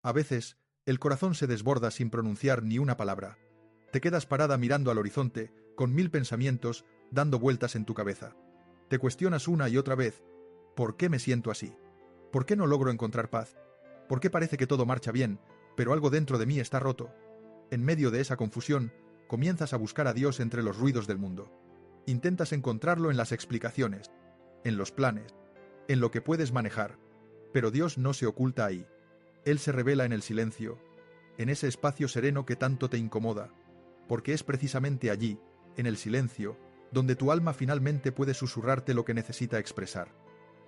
A veces, el corazón se desborda sin pronunciar ni una palabra. Te quedas parada mirando al horizonte, con 1000 pensamientos dando vueltas en tu cabeza. Te cuestionas una y otra vez, ¿por qué me siento así? ¿Por qué no logro encontrar paz? ¿Por qué parece que todo marcha bien, pero algo dentro de mí está roto? En medio de esa confusión, comienzas a buscar a Dios entre los ruidos del mundo. Intentas encontrarlo en las explicaciones, en los planes, en lo que puedes manejar. Pero Dios no se oculta ahí. Él se revela en el silencio, en ese espacio sereno que tanto te incomoda, porque es precisamente allí, en el silencio, donde tu alma finalmente puede susurrarte lo que necesita expresar.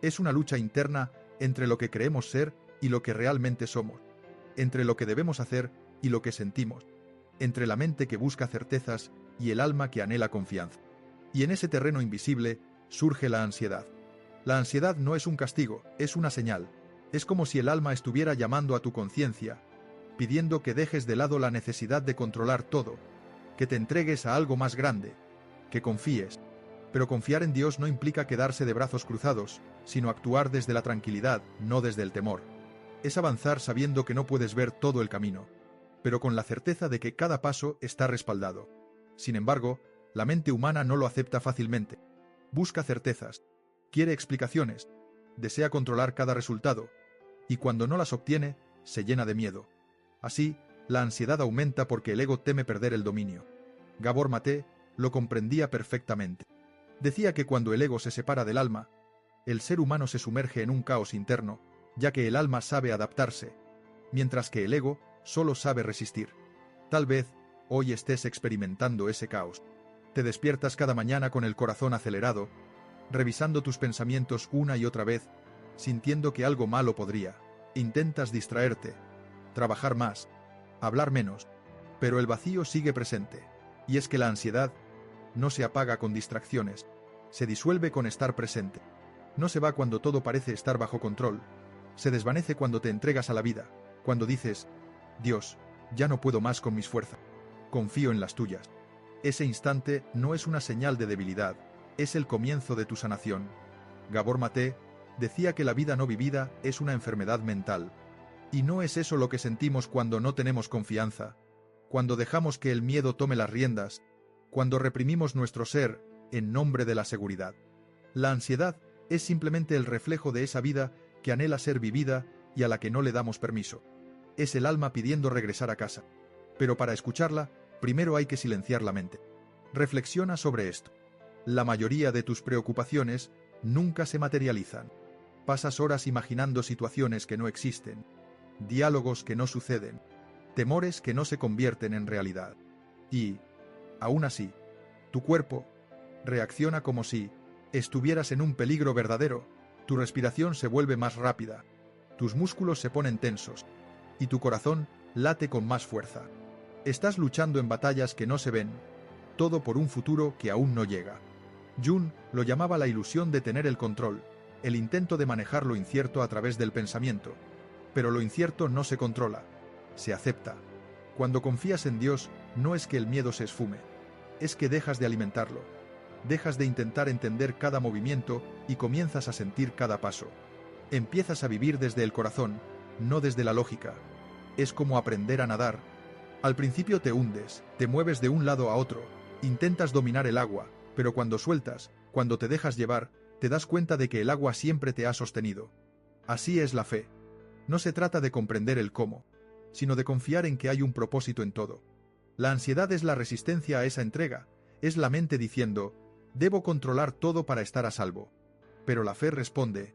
Es una lucha interna entre lo que creemos ser y lo que realmente somos, entre lo que debemos hacer y lo que sentimos, entre la mente que busca certezas y el alma que anhela confianza. Y en ese terreno invisible surge la ansiedad. La ansiedad no es un castigo, es una señal. Es como si el alma estuviera llamando a tu conciencia, pidiendo que dejes de lado la necesidad de controlar todo, que te entregues a algo más grande, que confíes. Pero confiar en Dios no implica quedarse de brazos cruzados, sino actuar desde la tranquilidad, no desde el temor. Es avanzar sabiendo que no puedes ver todo el camino, pero con la certeza de que cada paso está respaldado. Sin embargo, la mente humana no lo acepta fácilmente. Busca certezas, quiere explicaciones, desea controlar cada resultado, y cuando no las obtiene, se llena de miedo. Así, la ansiedad aumenta porque el ego teme perder el dominio. Gabor Maté lo comprendía perfectamente. Decía que cuando el ego se separa del alma, el ser humano se sumerge en un caos interno, ya que el alma sabe adaptarse, mientras que el ego solo sabe resistir. Tal vez hoy estés experimentando ese caos. Te despiertas cada mañana con el corazón acelerado, revisando tus pensamientos una y otra vez, sintiendo que algo malo podría. Intentas distraerte, trabajar más, hablar menos, pero el vacío sigue presente. Y es que la ansiedad no se apaga con distracciones, se disuelve con estar presente. No se va cuando todo parece estar bajo control, se desvanece cuando te entregas a la vida, cuando dices, Dios, ya no puedo más con mis fuerzas, confío en las tuyas. Ese instante no es una señal de debilidad, es el comienzo de tu sanación. Gabor Maté decía que la vida no vivida es una enfermedad mental. Y no es eso lo que sentimos cuando no tenemos confianza, cuando dejamos que el miedo tome las riendas, cuando reprimimos nuestro ser en nombre de la seguridad. La ansiedad es simplemente el reflejo de esa vida que anhela ser vivida y a la que no le damos permiso. Es el alma pidiendo regresar a casa. Pero para escucharla, primero hay que silenciar la mente. Reflexiona sobre esto. La mayoría de tus preocupaciones nunca se materializan. Pasas horas imaginando situaciones que no existen, diálogos que no suceden, temores que no se convierten en realidad. Y, aún así, tu cuerpo reacciona como si estuvieras en un peligro verdadero. Tu respiración se vuelve más rápida, tus músculos se ponen tensos, y tu corazón late con más fuerza. Estás luchando en batallas que no se ven, todo por un futuro que aún no llega. Jung lo llamaba la ilusión de tener el control, el intento de manejar lo incierto a través del pensamiento. Pero lo incierto no se controla, se acepta. Cuando confías en Dios, no es que el miedo se esfume, es que dejas de alimentarlo, dejas de intentar entender cada movimiento y comienzas a sentir cada paso. Empiezas a vivir desde el corazón, no desde la lógica. Es como aprender a nadar. Al principio te hundes, te mueves de un lado a otro, intentas dominar el agua, pero cuando sueltas, cuando te dejas llevar, te das cuenta de que el agua siempre te ha sostenido. Así es la fe. No se trata de comprender el cómo, sino de confiar en que hay un propósito en todo. La ansiedad es la resistencia a esa entrega, es la mente diciendo, debo controlar todo para estar a salvo. Pero la fe responde,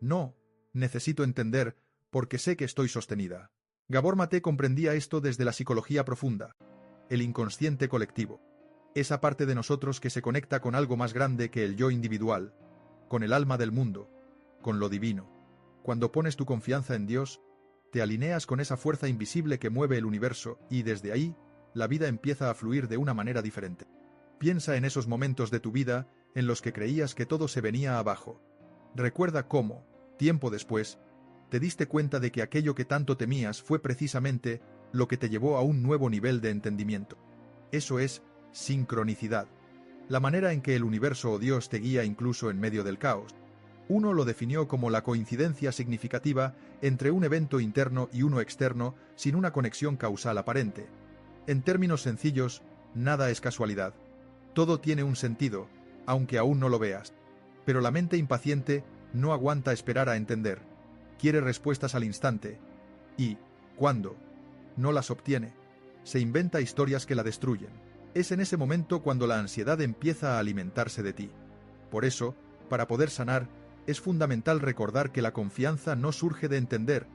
no, necesito entender, porque sé que estoy sostenida. Gabor Maté comprendía esto desde la psicología profunda, el inconsciente colectivo. Esa parte de nosotros que se conecta con algo más grande que el yo individual, con el alma del mundo, con lo divino. Cuando pones tu confianza en Dios, te alineas con esa fuerza invisible que mueve el universo y desde ahí, la vida empieza a fluir de una manera diferente. Piensa en esos momentos de tu vida en los que creías que todo se venía abajo. Recuerda cómo, tiempo después, te diste cuenta de que aquello que tanto temías fue precisamente lo que te llevó a un nuevo nivel de entendimiento. Eso es sincronicidad. La manera en que el universo o Dios te guía incluso en medio del caos. Uno lo definió como la coincidencia significativa entre un evento interno y uno externo sin una conexión causal aparente. En términos sencillos, nada es casualidad. Todo tiene un sentido, aunque aún no lo veas. Pero la mente impaciente no aguanta esperar a entender. Quiere respuestas al instante. Y, cuando no las obtiene, se inventa historias que la destruyen. Es en ese momento cuando la ansiedad empieza a alimentarse de ti. Por eso, para poder sanar, es fundamental recordar que la confianza no surge de entender,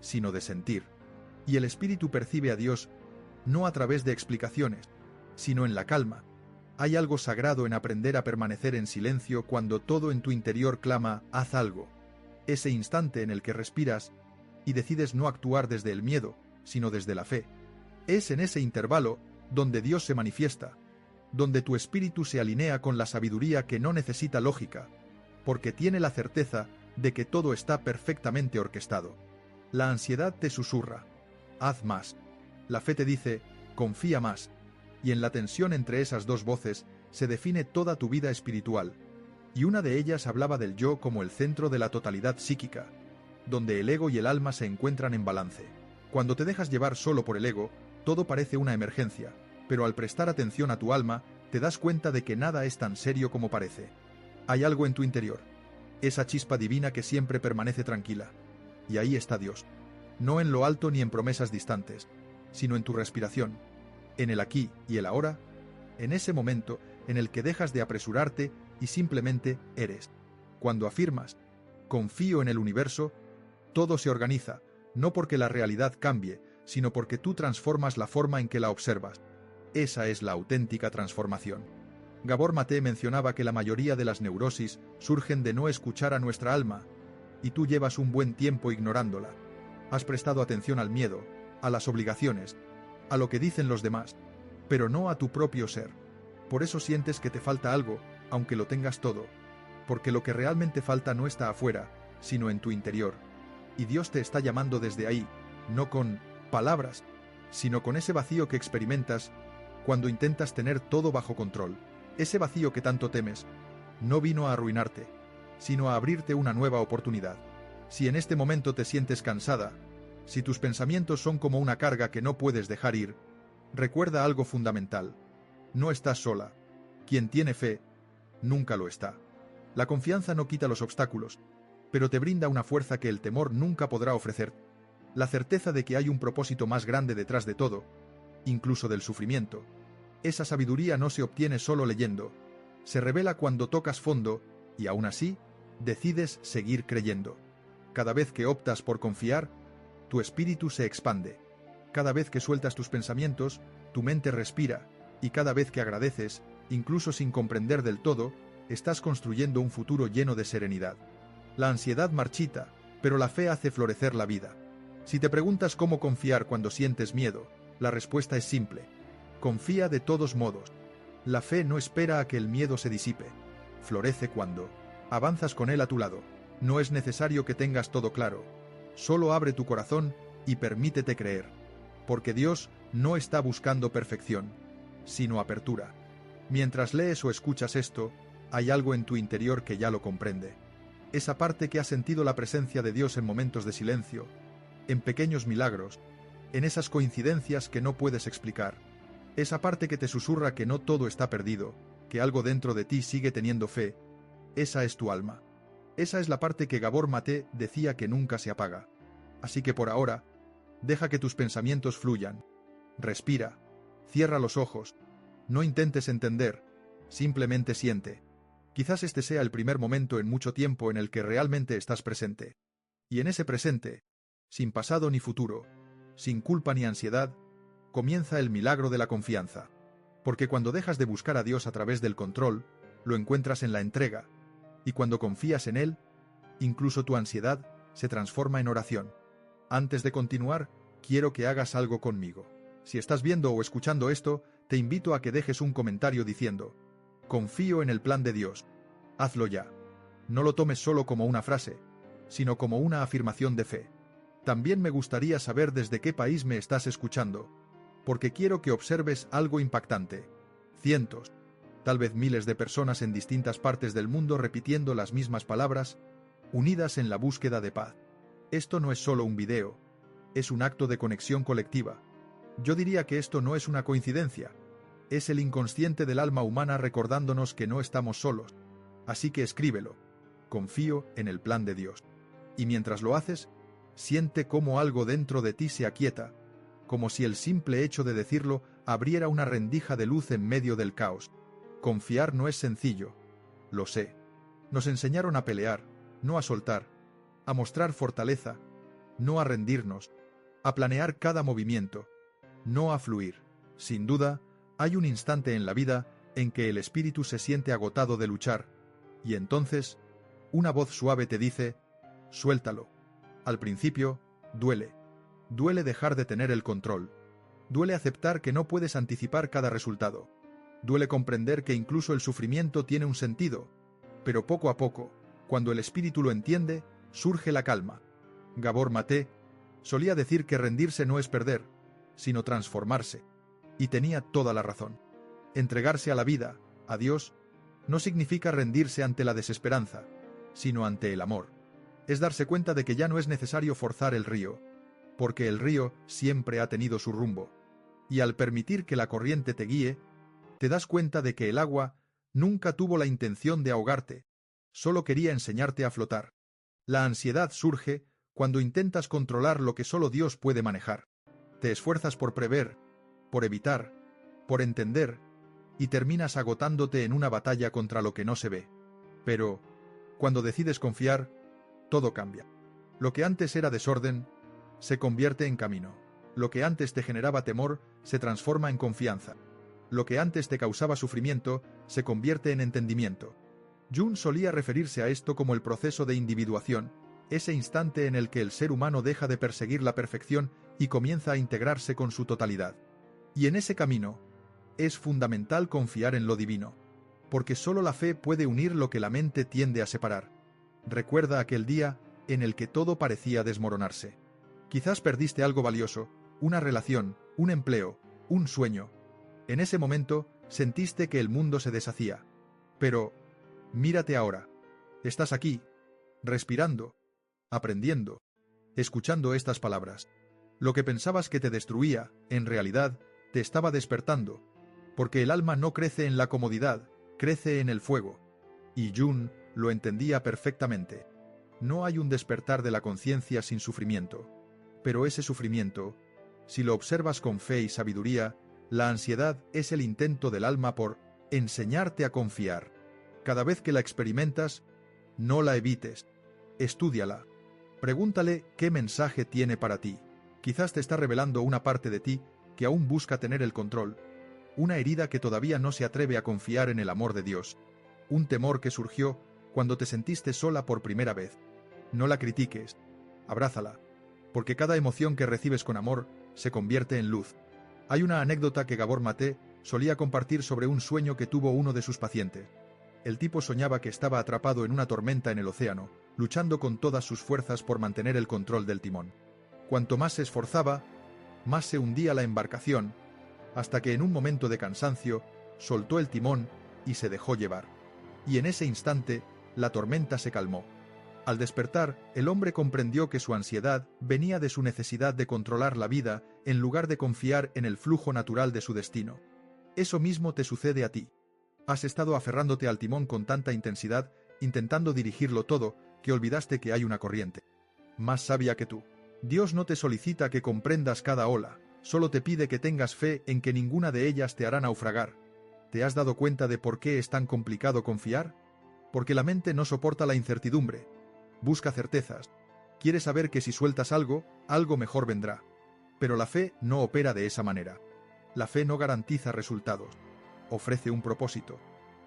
sino de sentir. Y el espíritu percibe a Dios no a través de explicaciones, sino en la calma. Hay algo sagrado en aprender a permanecer en silencio cuando todo en tu interior clama, haz algo. Ese instante en el que respiras y decides no actuar desde el miedo, sino desde la fe. Es en ese intervalo donde Dios se manifiesta, donde tu espíritu se alinea con la sabiduría que no necesita lógica, porque tiene la certeza de que todo está perfectamente orquestado. La ansiedad te susurra, haz más. La fe te dice, confía más. Y en la tensión entre esas dos voces se define toda tu vida espiritual. Y una de ellas hablaba del yo como el centro de la totalidad psíquica, donde el ego y el alma se encuentran en balance. Cuando te dejas llevar solo por el ego, todo parece una emergencia, pero al prestar atención a tu alma, te das cuenta de que nada es tan serio como parece. Hay algo en tu interior, esa chispa divina que siempre permanece tranquila. Y ahí está Dios. No en lo alto ni en promesas distantes, sino en tu respiración, en el aquí y el ahora, en ese momento en el que dejas de apresurarte y simplemente eres. Cuando afirmas, confío en el universo, todo se organiza, no porque la realidad cambie, sino porque tú transformas la forma en que la observas. Esa es la auténtica transformación. Gabor Maté mencionaba que la mayoría de las neurosis surgen de no escuchar a nuestra alma, y tú llevas un buen tiempo ignorándola. Has prestado atención al miedo, a las obligaciones, a lo que dicen los demás, pero no a tu propio ser. Por eso sientes que te falta algo, aunque lo tengas todo, porque lo que realmente falta no está afuera, sino en tu interior. Y Dios te está llamando desde ahí, no con palabras, sino con ese vacío que experimentas cuando intentas tener todo bajo control. Ese vacío que tanto temes no vino a arruinarte, sino a abrirte una nueva oportunidad. Si en este momento te sientes cansada, si tus pensamientos son como una carga que no puedes dejar ir, recuerda algo fundamental. No estás sola. Quien tiene fe, nunca lo está. La confianza no quita los obstáculos, pero te brinda una fuerza que el temor nunca podrá ofrecer. La certeza de que hay un propósito más grande detrás de todo, incluso del sufrimiento. Esa sabiduría no se obtiene solo leyendo, se revela cuando tocas fondo y aún así decides seguir creyendo. Cada vez que optas por confiar, tu espíritu se expande. Cada vez que sueltas tus pensamientos, tu mente respira, y cada vez que agradeces, incluso sin comprender del todo, estás construyendo un futuro lleno de serenidad. La ansiedad marchita, pero la fe hace florecer la vida. Si te preguntas cómo confiar cuando sientes miedo, la respuesta es simple. Confía de todos modos. La fe no espera a que el miedo se disipe. Florece cuando avanzas con él a tu lado. No es necesario que tengas todo claro. Solo abre tu corazón y permítete creer. Porque Dios no está buscando perfección, sino apertura. Mientras lees o escuchas esto, hay algo en tu interior que ya lo comprende. Esa parte que ha sentido la presencia de Dios en momentos de silencio, en pequeños milagros, en esas coincidencias que no puedes explicar. Esa parte que te susurra que no todo está perdido, que algo dentro de ti sigue teniendo fe. Esa es tu alma. Esa es la parte que Gabor Maté decía que nunca se apaga. Así que por ahora, deja que tus pensamientos fluyan. Respira. Cierra los ojos. No intentes entender. Simplemente siente. Quizás este sea el primer momento en mucho tiempo en el que realmente estás presente. Y en ese presente, sin pasado ni futuro, sin culpa ni ansiedad, comienza el milagro de la confianza. Porque cuando dejas de buscar a Dios a través del control, lo encuentras en la entrega. Y cuando confías en Él, incluso tu ansiedad se transforma en oración. Antes de continuar, quiero que hagas algo conmigo. Si estás viendo o escuchando esto, te invito a que dejes un comentario diciendo: confío en el plan de Dios. Hazlo ya. No lo tomes solo como una frase, sino como una afirmación de fe. También me gustaría saber desde qué país me estás escuchando, porque quiero que observes algo impactante. Cientos, tal vez miles de personas en distintas partes del mundo repitiendo las mismas palabras, unidas en la búsqueda de paz. Esto no es solo un video, es un acto de conexión colectiva. Yo diría que esto no es una coincidencia, es el inconsciente del alma humana recordándonos que no estamos solos. Así que escríbelo. Confío en el plan de Dios. Y mientras lo haces, siente cómo algo dentro de ti se aquieta, como si el simple hecho de decirlo abriera una rendija de luz en medio del caos. Confiar no es sencillo, lo sé. Nos enseñaron a pelear, no a soltar, a mostrar fortaleza, no a rendirnos, a planear cada movimiento, no a fluir. Sin duda, hay un instante en la vida en que el espíritu se siente agotado de luchar, y entonces, una voz suave te dice, suéltalo. Al principio, duele. Duele dejar de tener el control. Duele aceptar que no puedes anticipar cada resultado. Duele comprender que incluso el sufrimiento tiene un sentido. Pero poco a poco, cuando el espíritu lo entiende, surge la calma. Gabor Maté solía decir que rendirse no es perder, sino transformarse. Y tenía toda la razón. Entregarse a la vida, a Dios, no significa rendirse ante la desesperanza, sino ante el amor. Es darse cuenta de que ya no es necesario forzar el río, porque el río siempre ha tenido su rumbo. Y al permitir que la corriente te guíe, te das cuenta de que el agua nunca tuvo la intención de ahogarte, solo quería enseñarte a flotar. La ansiedad surge cuando intentas controlar lo que solo Dios puede manejar. Te esfuerzas por prever, por evitar, por entender, y terminas agotándote en una batalla contra lo que no se ve. Pero, cuando decides confiar, todo cambia. Lo que antes era desorden, se convierte en camino. Lo que antes te generaba temor, se transforma en confianza. Lo que antes te causaba sufrimiento, se convierte en entendimiento. Jung solía referirse a esto como el proceso de individuación, ese instante en el que el ser humano deja de perseguir la perfección y comienza a integrarse con su totalidad. Y en ese camino, es fundamental confiar en lo divino, porque solo la fe puede unir lo que la mente tiende a separar. Recuerda aquel día en el que todo parecía desmoronarse. Quizás perdiste algo valioso, una relación, un empleo, un sueño. En ese momento sentiste que el mundo se deshacía. Pero, mírate ahora. Estás aquí, respirando, aprendiendo, escuchando estas palabras. Lo que pensabas que te destruía, en realidad, te estaba despertando, porque el alma no crece en la comodidad, crece en el fuego. Y Jung lo entendía perfectamente. No hay un despertar de la conciencia sin sufrimiento. Pero ese sufrimiento, si lo observas con fe y sabiduría, la ansiedad es el intento del alma por enseñarte a confiar. Cada vez que la experimentas, no la evites. Estúdiala. Pregúntale qué mensaje tiene para ti. Quizás te está revelando una parte de ti que aún busca tener el control, una herida que todavía no se atreve a confiar en el amor de Dios, un temor que surgió cuando te sentiste sola por primera vez. No la critiques, abrázala, porque cada emoción que recibes con amor se convierte en luz. Hay una anécdota que Gabor Maté solía compartir sobre un sueño que tuvo uno de sus pacientes. El tipo soñaba que estaba atrapado en una tormenta en el océano, luchando con todas sus fuerzas por mantener el control del timón. Cuanto más se esforzaba, más se hundía la embarcación, hasta que en un momento de cansancio soltó el timón y se dejó llevar. Y en ese instante, la tormenta se calmó. Al despertar, el hombre comprendió que su ansiedad venía de su necesidad de controlar la vida en lugar de confiar en el flujo natural de su destino. Eso mismo te sucede a ti. Has estado aferrándote al timón con tanta intensidad, intentando dirigirlo todo, que olvidaste que hay una corriente más sabia que tú. Dios no te solicita que comprendas cada ola, solo te pide que tengas fe en que ninguna de ellas te hará naufragar. ¿Te has dado cuenta de por qué es tan complicado confiar? Porque la mente no soporta la incertidumbre. Busca certezas. Quiere saber que si sueltas algo, algo mejor vendrá. Pero la fe no opera de esa manera. La fe no garantiza resultados. Ofrece un propósito.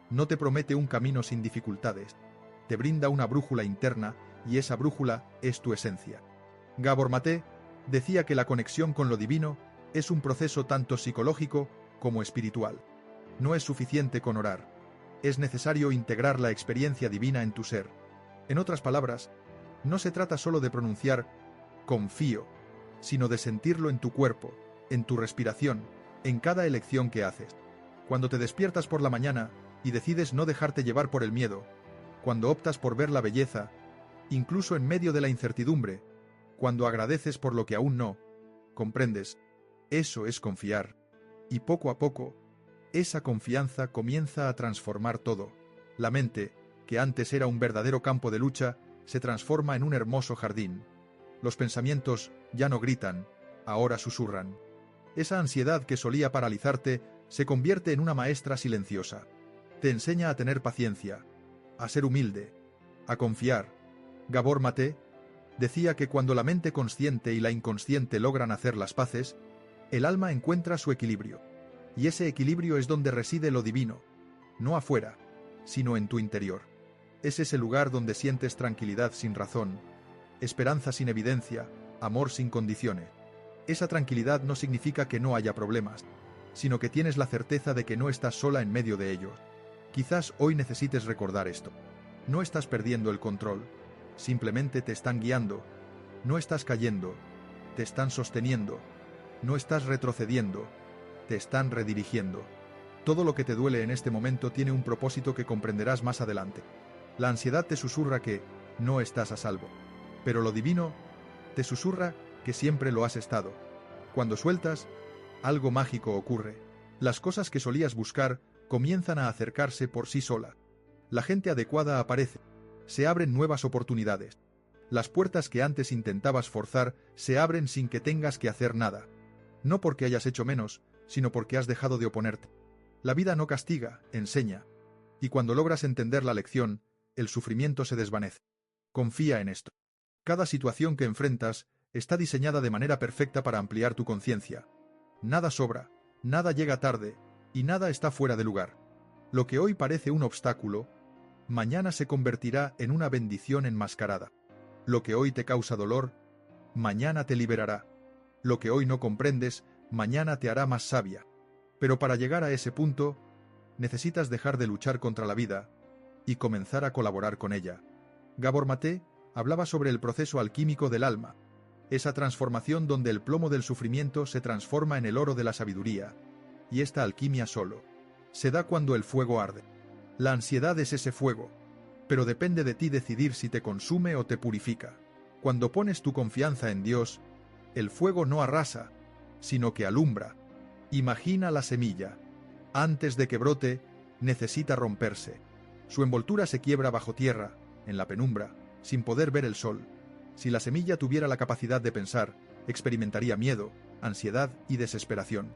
No te promete un camino sin dificultades. Te brinda una brújula interna y esa brújula es tu esencia. Gabor Maté decía que la conexión con lo divino es un proceso tanto psicológico como espiritual. No es suficiente con orar. Es necesario integrar la experiencia divina en tu ser. En otras palabras, no se trata solo de pronunciar confío, sino de sentirlo en tu cuerpo, en tu respiración, en cada elección que haces. Cuando te despiertas por la mañana y decides no dejarte llevar por el miedo, cuando optas por ver la belleza, incluso en medio de la incertidumbre, cuando agradeces por lo que aún no comprendes. Eso es confiar. Y poco a poco, esa confianza comienza a transformar todo. La mente, que antes era un verdadero campo de lucha, se transforma en un hermoso jardín. Los pensamientos ya no gritan, ahora susurran. Esa ansiedad que solía paralizarte se convierte en una maestra silenciosa. Te enseña a tener paciencia, a ser humilde, a confiar. Gabor Maté decía que cuando la mente consciente y la inconsciente logran hacer las paces, el alma encuentra su equilibrio. Y ese equilibrio es donde reside lo divino, no afuera, sino en tu interior. Es ese lugar donde sientes tranquilidad sin razón, esperanza sin evidencia, amor sin condiciones. Esa tranquilidad no significa que no haya problemas, sino que tienes la certeza de que no estás sola en medio de ellos. Quizás hoy necesites recordar esto. No estás perdiendo el control, simplemente te están guiando. No estás cayendo, te están sosteniendo. No estás retrocediendo, te están redirigiendo. Todo lo que te duele en este momento tiene un propósito que comprenderás más adelante. La ansiedad te susurra que no estás a salvo, pero lo divino te susurra que siempre lo has estado. Cuando sueltas, algo mágico ocurre. Las cosas que solías buscar comienzan a acercarse por sí sola. La gente adecuada aparece. Se abren nuevas oportunidades. Las puertas que antes intentabas forzar se abren sin que tengas que hacer nada. No porque hayas hecho menos, sino porque has dejado de oponerte. La vida no castiga, enseña. Y cuando logras entender la lección, el sufrimiento se desvanece. Confía en esto. Cada situación que enfrentas está diseñada de manera perfecta para ampliar tu conciencia. Nada sobra, nada llega tarde, y nada está fuera de lugar. Lo que hoy parece un obstáculo, mañana se convertirá en una bendición enmascarada. Lo que hoy te causa dolor, mañana te liberará. Lo que hoy no comprendes, mañana te hará más sabia. Pero para llegar a ese punto, necesitas dejar de luchar contra la vida y comenzar a colaborar con ella. Gabor Maté hablaba sobre el proceso alquímico del alma, esa transformación donde el plomo del sufrimiento se transforma en el oro de la sabiduría, y esta alquimia solo se da cuando el fuego arde. La ansiedad es ese fuego, pero depende de ti decidir si te consume o te purifica. Cuando pones tu confianza en Dios, el fuego no arrasa, sino que alumbra. Imagina la semilla. Antes de que brote, necesita romperse. Su envoltura se quiebra bajo tierra, en la penumbra, sin poder ver el sol. Si la semilla tuviera la capacidad de pensar, experimentaría miedo, ansiedad y desesperación.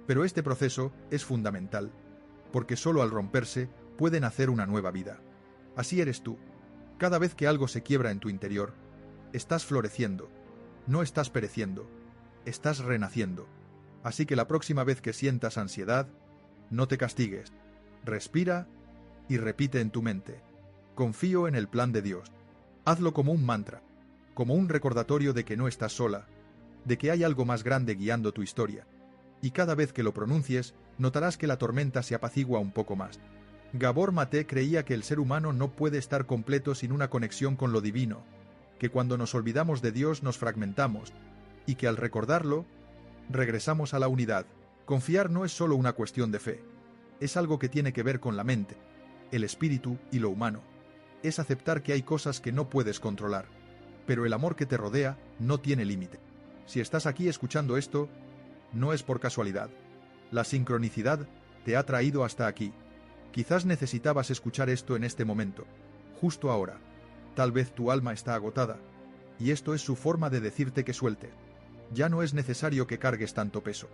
Pero este proceso es fundamental, porque solo al romperse puede nacer una nueva vida. Así eres tú. Cada vez que algo se quiebra en tu interior, estás floreciendo. No estás pereciendo, estás renaciendo. Así que la próxima vez que sientas ansiedad, no te castigues. Respira y repite en tu mente: confío en el plan de Dios. Hazlo como un mantra, como un recordatorio de que no estás sola, de que hay algo más grande guiando tu historia. Y cada vez que lo pronuncies, notarás que la tormenta se apacigua un poco más. Gabor Maté creía que el ser humano no puede estar completo sin una conexión con lo divino, que cuando nos olvidamos de Dios nos fragmentamos, y que al recordarlo, regresamos a la unidad. Confiar no es solo una cuestión de fe, es algo que tiene que ver con la mente, el espíritu y lo humano. Es aceptar que hay cosas que no puedes controlar, pero el amor que te rodea no tiene límite. Si estás aquí escuchando esto, no es por casualidad. La sincronicidad te ha traído hasta aquí. Quizás necesitabas escuchar esto en este momento, justo ahora. Tal vez tu alma está agotada, y esto es su forma de decirte que suelte. Ya no es necesario que cargues tanto peso.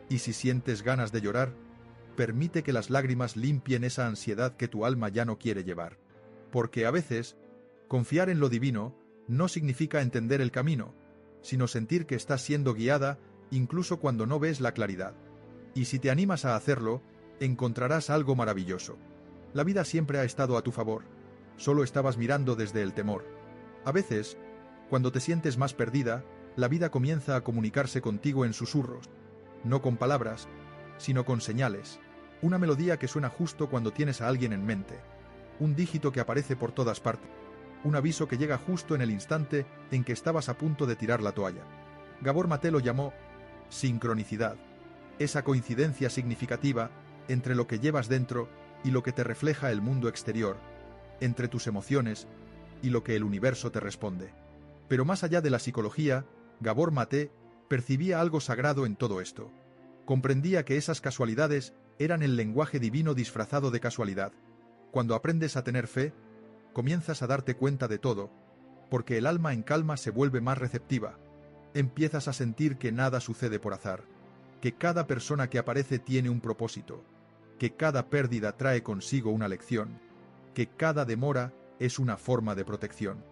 Y si sientes ganas de llorar, permite que las lágrimas limpien esa ansiedad que tu alma ya no quiere llevar. Porque a veces, confiar en lo divino no significa entender el camino, sino sentir que estás siendo guiada incluso cuando no ves la claridad. Y si te animas a hacerlo, encontrarás algo maravilloso. La vida siempre ha estado a tu favor. Solo estabas mirando desde el temor. A veces, cuando te sientes más perdida, la vida comienza a comunicarse contigo en susurros, no con palabras, sino con señales. Una melodía que suena justo cuando tienes a alguien en mente. Un dígito que aparece por todas partes. Un aviso que llega justo en el instante en que estabas a punto de tirar la toalla. Gabor Maté lo llamó sincronicidad. Esa coincidencia significativa entre lo que llevas dentro y lo que te refleja el mundo exterior, entre tus emociones y lo que el universo te responde. Pero más allá de la psicología, Gabor Maté percibía algo sagrado en todo esto. Comprendía que esas casualidades eran el lenguaje divino disfrazado de casualidad. Cuando aprendes a tener fe, comienzas a darte cuenta de todo, porque el alma en calma se vuelve más receptiva. Empiezas a sentir que nada sucede por azar, que cada persona que aparece tiene un propósito, que cada pérdida trae consigo una lección, que cada demora es una forma de protección.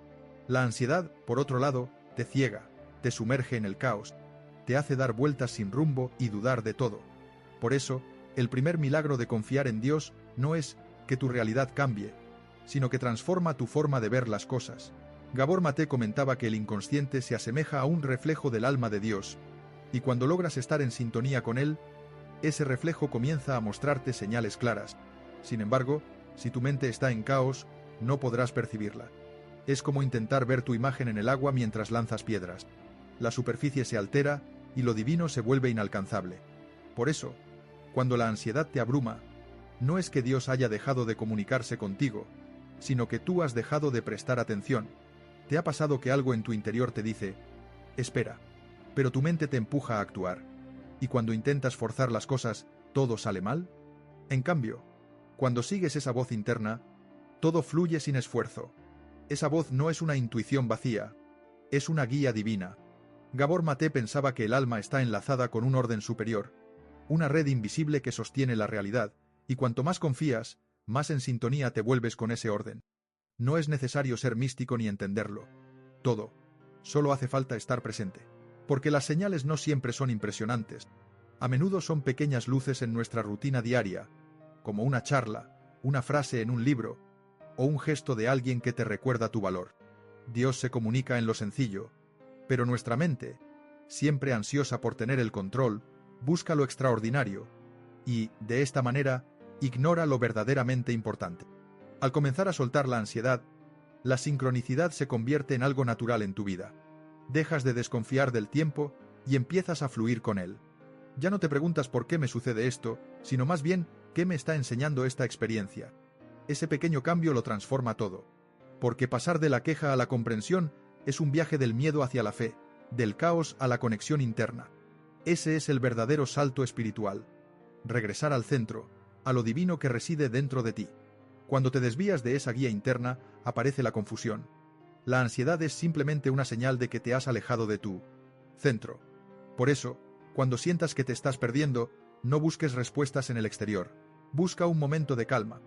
La ansiedad, por otro lado, te ciega, te sumerge en el caos, te hace dar vueltas sin rumbo y dudar de todo. Por eso, el primer milagro de confiar en Dios no es que tu realidad cambie, sino que transforma tu forma de ver las cosas. Gabor Maté comentaba que el inconsciente se asemeja a un reflejo del alma de Dios, y cuando logras estar en sintonía con él, ese reflejo comienza a mostrarte señales claras. Sin embargo, si tu mente está en caos, no podrás percibirla. Es como intentar ver tu imagen en el agua mientras lanzas piedras. La superficie se altera y lo divino se vuelve inalcanzable. Por eso, cuando la ansiedad te abruma, no es que Dios haya dejado de comunicarse contigo, sino que tú has dejado de prestar atención. ¿Te ha pasado que algo en tu interior te dice, espera, pero tu mente te empuja a actuar, y cuando intentas forzar las cosas, todo sale mal? En cambio, cuando sigues esa voz interna, todo fluye sin esfuerzo. Esa voz no es una intuición vacía, es una guía divina. Gabor Maté pensaba que el alma está enlazada con un orden superior, una red invisible que sostiene la realidad, y cuanto más confías, más en sintonía te vuelves con ese orden. No es necesario ser místico ni entenderlo. Todo. Solo hace falta estar presente. Porque las señales no siempre son impresionantes. A menudo son pequeñas luces en nuestra rutina diaria, como una charla, una frase en un libro, o un gesto de alguien que te recuerda tu valor. Dios se comunica en lo sencillo, pero nuestra mente, siempre ansiosa por tener el control, busca lo extraordinario, y, de esta manera, ignora lo verdaderamente importante. Al comenzar a soltar la ansiedad, la sincronicidad se convierte en algo natural en tu vida. Dejas de desconfiar del tiempo y empiezas a fluir con él. Ya no te preguntas por qué me sucede esto, sino más bien qué me está enseñando esta experiencia. Ese pequeño cambio lo transforma todo. Porque pasar de la queja a la comprensión es un viaje del miedo hacia la fe, del caos a la conexión interna. Ese es el verdadero salto espiritual. Regresar al centro, a lo divino que reside dentro de ti. Cuando te desvías de esa guía interna, aparece la confusión. La ansiedad es simplemente una señal de que te has alejado de tu centro. Por eso, cuando sientas que te estás perdiendo, no busques respuestas en el exterior. Busca un momento de calma,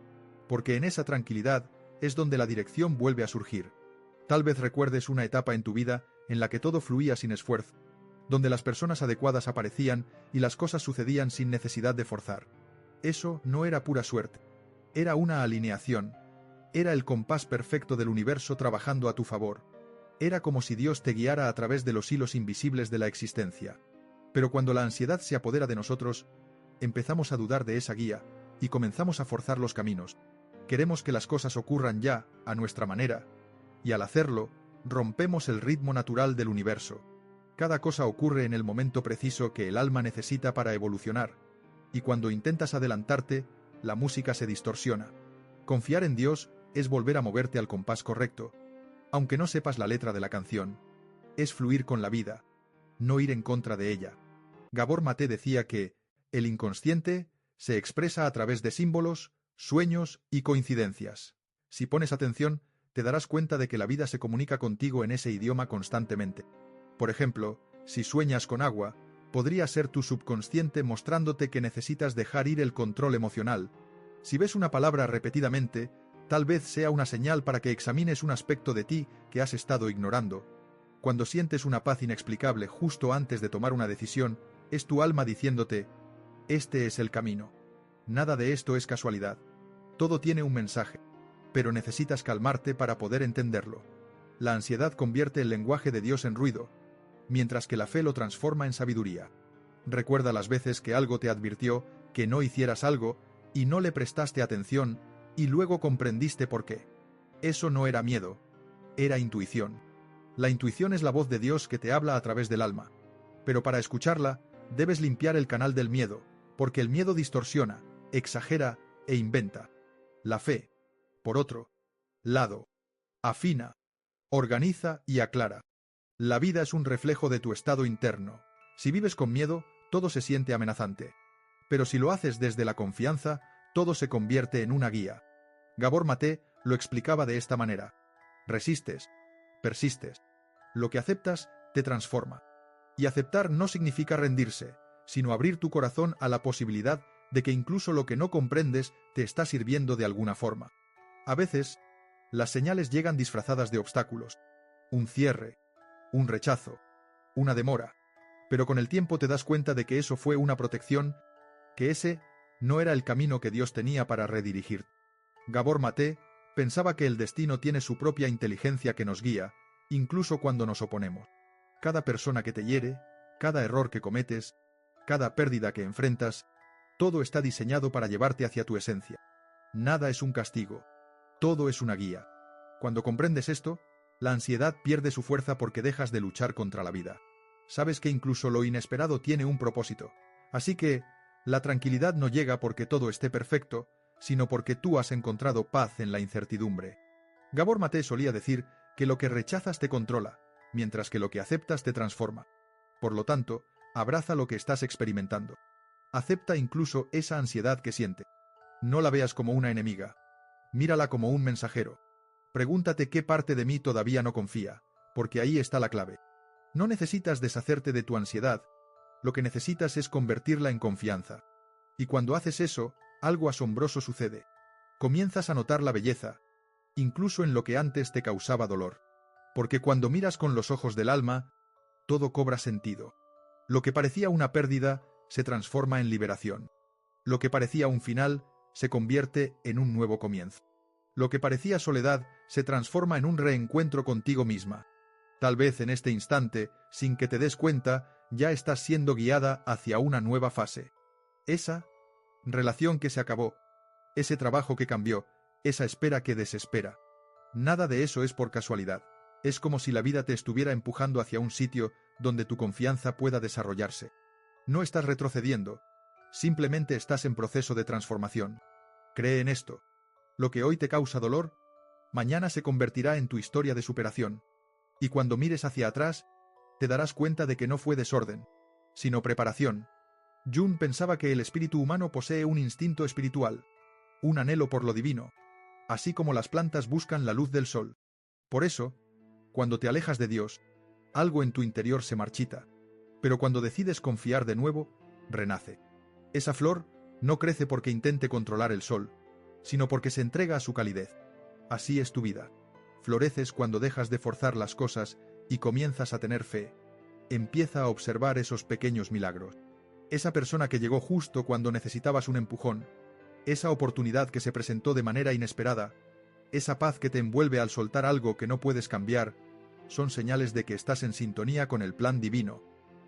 porque en esa tranquilidad es donde la dirección vuelve a surgir. Tal vez recuerdes una etapa en tu vida en la que todo fluía sin esfuerzo, donde las personas adecuadas aparecían y las cosas sucedían sin necesidad de forzar. Eso no era pura suerte. Era una alineación. Era el compás perfecto del universo trabajando a tu favor. Era como si Dios te guiara a través de los hilos invisibles de la existencia. Pero cuando la ansiedad se apodera de nosotros, empezamos a dudar de esa guía y comenzamos a forzar los caminos. Queremos que las cosas ocurran ya, a nuestra manera, y al hacerlo, rompemos el ritmo natural del universo. Cada cosa ocurre en el momento preciso que el alma necesita para evolucionar, y cuando intentas adelantarte, la música se distorsiona. Confiar en Dios es volver a moverte al compás correcto, aunque no sepas la letra de la canción. Es fluir con la vida, no ir en contra de ella. Gabor Maté decía que el inconsciente se expresa a través de símbolos, sueños y coincidencias. Si pones atención, te darás cuenta de que la vida se comunica contigo en ese idioma constantemente. Por ejemplo, si sueñas con agua, podría ser tu subconsciente mostrándote que necesitas dejar ir el control emocional. Si ves una palabra repetidamente, tal vez sea una señal para que examines un aspecto de ti que has estado ignorando. Cuando sientes una paz inexplicable justo antes de tomar una decisión, es tu alma diciéndote, este es el camino. Nada de esto es casualidad. Todo tiene un mensaje, pero necesitas calmarte para poder entenderlo. La ansiedad convierte el lenguaje de Dios en ruido, mientras que la fe lo transforma en sabiduría. Recuerda las veces que algo te advirtió que no hicieras algo y no le prestaste atención y luego comprendiste por qué. Eso no era miedo, era intuición. La intuición es la voz de Dios que te habla a través del alma. Pero para escucharla, debes limpiar el canal del miedo, porque el miedo distorsiona, exagera e inventa. La fe, por otro lado, Afina, organiza y aclara. La vida es un reflejo de tu estado interno. Si vives con miedo, todo se siente amenazante. Pero si lo haces desde la confianza, todo se convierte en una guía. Gabor Maté lo explicaba de esta manera. Resistes, persistes. Lo que aceptas te transforma. Y aceptar no significa rendirse, sino abrir tu corazón a la posibilidad de que incluso lo que no comprendes te está sirviendo de alguna forma. A veces, las señales llegan disfrazadas de obstáculos. Un cierre, un rechazo, una demora. Pero con el tiempo te das cuenta de que eso fue una protección, que ese no era el camino que Dios tenía para redirigir. Gabor Maté pensaba que el destino tiene su propia inteligencia que nos guía, incluso cuando nos oponemos. Cada persona que te hiere, cada error que cometes, cada pérdida que enfrentas, todo está diseñado para llevarte hacia tu esencia. Nada es un castigo, todo es una guía. Cuando comprendes esto, la ansiedad pierde su fuerza porque dejas de luchar contra la vida. Sabes que incluso lo inesperado tiene un propósito. Así que, la tranquilidad no llega porque todo esté perfecto, sino porque tú has encontrado paz en la incertidumbre. Gabor Maté solía decir que lo que rechazas te controla, mientras que lo que aceptas te transforma. Por lo tanto, abraza lo que estás experimentando. Acepta incluso esa ansiedad que sientes. No la veas como una enemiga. Mírala como un mensajero. Pregúntate qué parte de mí todavía no confía, porque ahí está la clave. No necesitas deshacerte de tu ansiedad, lo que necesitas es convertirla en confianza. Y cuando haces eso, algo asombroso sucede. Comienzas a notar la belleza, incluso en lo que antes te causaba dolor. Porque cuando miras con los ojos del alma, todo cobra sentido. Lo que parecía una pérdida se transforma en liberación. Lo que parecía un final se convierte en un nuevo comienzo. Lo que parecía soledad se transforma en un reencuentro contigo misma. Tal vez en este instante, sin que te des cuenta, ya estás siendo guiada hacia una nueva fase. Esa relación que se acabó, ese trabajo que cambió, esa espera que desespera. Nada de eso es por casualidad. Es como si la vida te estuviera empujando hacia un sitio donde tu confianza pueda desarrollarse. No estás retrocediendo, simplemente estás en proceso de transformación. Cree en esto. Lo que hoy te causa dolor, mañana se convertirá en tu historia de superación. Y cuando mires hacia atrás, te darás cuenta de que no fue desorden, sino preparación. Jung pensaba que el espíritu humano posee un instinto espiritual, un anhelo por lo divino, así como las plantas buscan la luz del sol. Por eso, cuando te alejas de Dios, algo en tu interior se marchita, pero cuando decides confiar de nuevo, renace. Esa flor no crece porque intente controlar el sol, sino porque se entrega a su calidez. Así es tu vida. Floreces cuando dejas de forzar las cosas y comienzas a tener fe. Empieza a observar esos pequeños milagros. Esa persona que llegó justo cuando necesitabas un empujón, esa oportunidad que se presentó de manera inesperada, esa paz que te envuelve al soltar algo que no puedes cambiar, son señales de que estás en sintonía con el plan divino.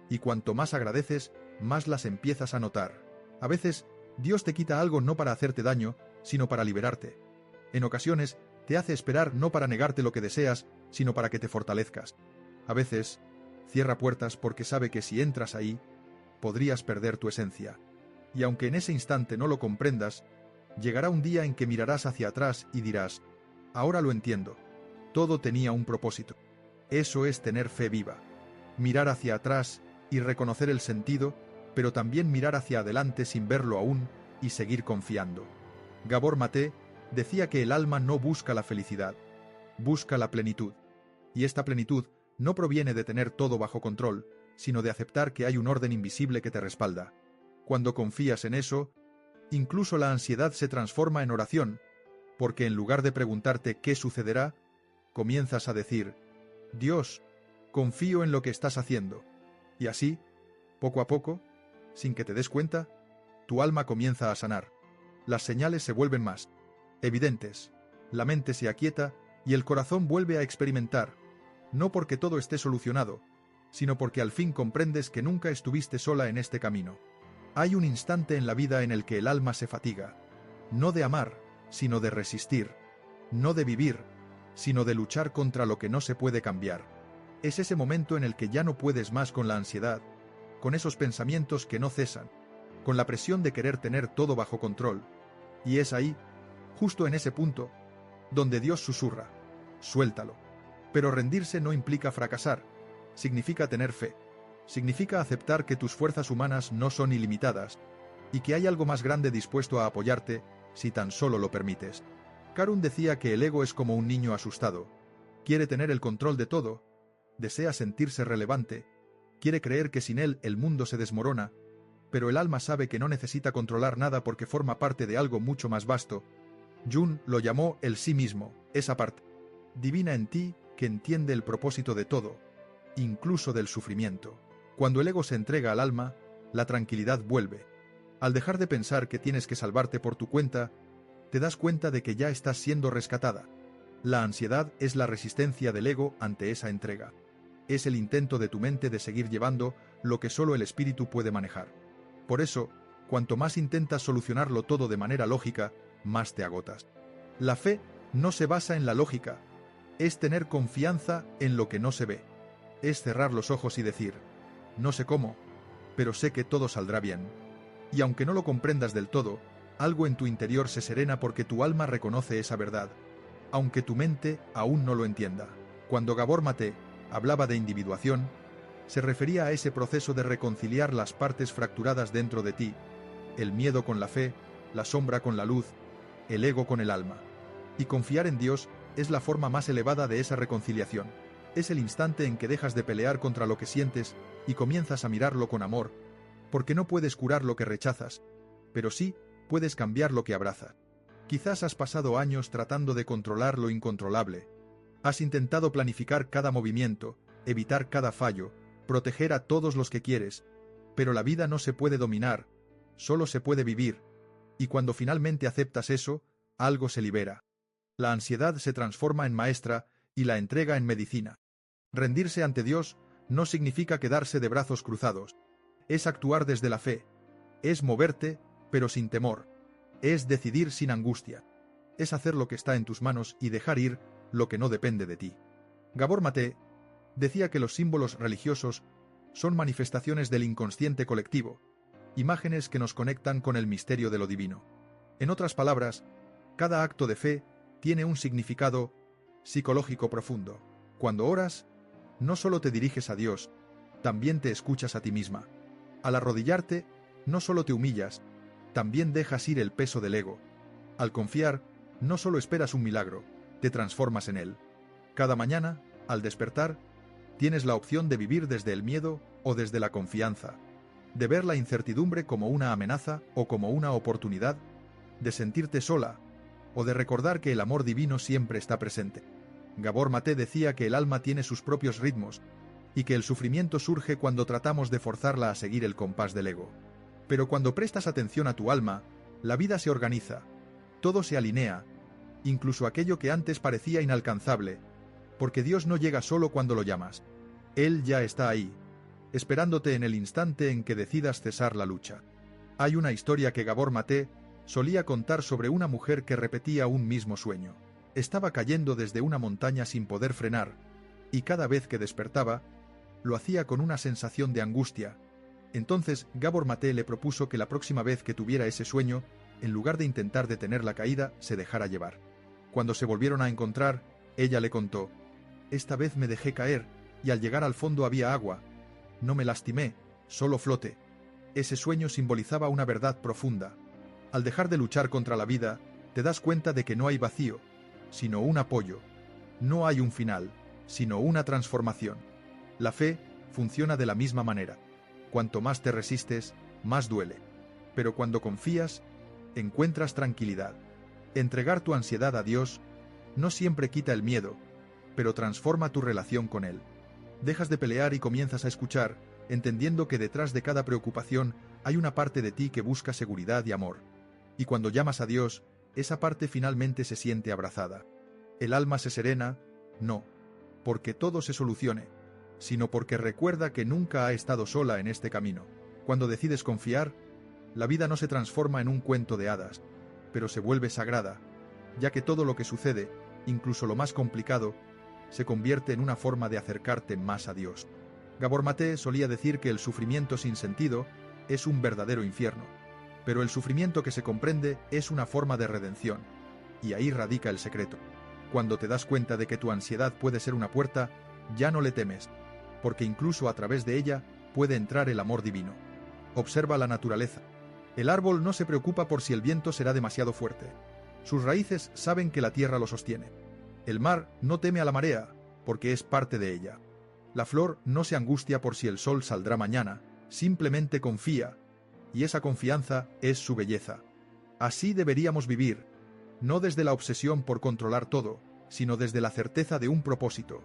Y cuanto más agradeces, más las empiezas a notar. A veces, Dios te quita algo no para hacerte daño, sino para liberarte. En ocasiones, te hace esperar no para negarte lo que deseas, sino para que te fortalezcas. A veces, cierra puertas porque sabe que si entras ahí, podrías perder tu esencia. Y aunque en ese instante no lo comprendas, llegará un día en que mirarás hacia atrás y dirás, ahora lo entiendo, todo tenía un propósito. Eso es tener fe viva. Mirar hacia atrás y reconocer el sentido, pero también mirar hacia adelante sin verlo aún y seguir confiando. Gabor Maté decía que el alma no busca la felicidad, busca la plenitud. Y esta plenitud no proviene de tener todo bajo control, sino de aceptar que hay un orden invisible que te respalda. Cuando confías en eso, incluso la ansiedad se transforma en oración, porque en lugar de preguntarte qué sucederá, comienzas a decir, Dios, confío en lo que estás haciendo. Y así, poco a poco, sin que te des cuenta, tu alma comienza a sanar. Las señales se vuelven más evidentes, la mente se aquieta y el corazón vuelve a experimentar, no porque todo esté solucionado, sino porque al fin comprendes que nunca estuviste sola en este camino. Hay un instante en la vida en el que el alma se fatiga, no de amar, sino de resistir, no de vivir, sino de luchar contra lo que no se puede cambiar. Es ese momento en el que ya no puedes más con la ansiedad, con esos pensamientos que no cesan, con la presión de querer tener todo bajo control. Y es ahí, justo en ese punto, donde Dios susurra, suéltalo. Pero rendirse no implica fracasar, significa tener fe. Significa aceptar que tus fuerzas humanas no son ilimitadas y que hay algo más grande dispuesto a apoyarte si tan solo lo permites. Carun decía que el ego es como un niño asustado. Quiere tener el control de todo, desea sentirse relevante, quiere creer que sin él el mundo se desmorona, pero el alma sabe que no necesita controlar nada porque forma parte de algo mucho más vasto. Jung lo llamó el sí mismo, esa parte divina en ti que entiende el propósito de todo, incluso del sufrimiento. Cuando el ego se entrega al alma, la tranquilidad vuelve. Al dejar de pensar que tienes que salvarte por tu cuenta, te das cuenta de que ya estás siendo rescatada. La ansiedad es la resistencia del ego ante esa entrega. Es el intento de tu mente de seguir llevando lo que solo el espíritu puede manejar. Por eso, cuanto más intentas solucionarlo todo de manera lógica, más te agotas. La fe no se basa en la lógica, es tener confianza en lo que no se ve. Es cerrar los ojos y decir, no sé cómo, pero sé que todo saldrá bien. Y aunque no lo comprendas del todo, algo en tu interior se serena porque tu alma reconoce esa verdad, aunque tu mente aún no lo entienda. Cuando Gabor Maté hablaba de individuación, se refería a ese proceso de reconciliar las partes fracturadas dentro de ti, el miedo con la fe, la sombra con la luz, el ego con el alma. Y confiar en Dios es la forma más elevada de esa reconciliación. Es el instante en que dejas de pelear contra lo que sientes y comienzas a mirarlo con amor, porque no puedes curar lo que rechazas, pero sí puedes cambiar lo que abrazas. Quizás has pasado años tratando de controlar lo incontrolable. Has intentado planificar cada movimiento, evitar cada fallo, proteger a todos los que quieres, pero la vida no se puede dominar, solo se puede vivir, y cuando finalmente aceptas eso, algo se libera. La ansiedad se transforma en maestra y la entrega en medicina. Rendirse ante Dios no significa quedarse de brazos cruzados. Es actuar desde la fe. Es moverte, pero sin temor. Es decidir sin angustia. Es hacer lo que está en tus manos y dejar ir lo que no depende de ti. Gabor Maté decía que los símbolos religiosos son manifestaciones del inconsciente colectivo, imágenes que nos conectan con el misterio de lo divino. En otras palabras, cada acto de fe tiene un significado psicológico profundo. Cuando oras, no solo te diriges a Dios, también te escuchas a ti misma. Al arrodillarte, no solo te humillas, también dejas ir el peso del ego. Al confiar, no solo esperas un milagro, te transformas en él. Cada mañana, al despertar, tienes la opción de vivir desde el miedo o desde la confianza, de ver la incertidumbre como una amenaza o como una oportunidad, de sentirte sola o de recordar que el amor divino siempre está presente. Gabor Maté decía que el alma tiene sus propios ritmos y que el sufrimiento surge cuando tratamos de forzarla a seguir el compás del ego. Pero cuando prestas atención a tu alma, la vida se organiza, todo se alinea, incluso aquello que antes parecía inalcanzable, porque Dios no llega solo cuando lo llamas. Él ya está ahí, esperándote en el instante en que decidas cesar la lucha. Hay una historia que Gabor Maté solía contar sobre una mujer que repetía un mismo sueño. Estaba cayendo desde una montaña sin poder frenar, y cada vez que despertaba, lo hacía con una sensación de angustia. Entonces Gabor Maté le propuso que la próxima vez que tuviera ese sueño, en lugar de intentar detener la caída, se dejara llevar. Cuando se volvieron a encontrar, ella le contó: «Esta vez me dejé caer, y al llegar al fondo había agua. No me lastimé, solo floté». Ese sueño simbolizaba una verdad profunda. Al dejar de luchar contra la vida, te das cuenta de que no hay vacío, sino un apoyo. No hay un final, sino una transformación. La fe funciona de la misma manera. Cuanto más te resistes, más duele. Pero cuando confías, encuentras tranquilidad. Entregar tu ansiedad a Dios no siempre quita el miedo, pero transforma tu relación con Él. Dejas de pelear y comienzas a escuchar, entendiendo que detrás de cada preocupación hay una parte de ti que busca seguridad y amor. Y cuando llamas a Dios, esa parte finalmente se siente abrazada. El alma se serena, no porque todo se solucione, sino porque recuerda que nunca ha estado sola en este camino. Cuando decides confiar, la vida no se transforma en un cuento de hadas, pero se vuelve sagrada, ya que todo lo que sucede, incluso lo más complicado, se convierte en una forma de acercarte más a Dios. Gabor Maté solía decir que el sufrimiento sin sentido es un verdadero infierno, pero el sufrimiento que se comprende es una forma de redención, y ahí radica el secreto. Cuando te das cuenta de que tu ansiedad puede ser una puerta, ya no le temes, porque incluso a través de ella puede entrar el amor divino. Observa la naturaleza. El árbol no se preocupa por si el viento será demasiado fuerte. Sus raíces saben que la tierra lo sostiene. El mar no teme a la marea, porque es parte de ella. La flor no se angustia por si el sol saldrá mañana, simplemente confía, y esa confianza es su belleza. Así deberíamos vivir, no desde la obsesión por controlar todo, sino desde la certeza de un propósito.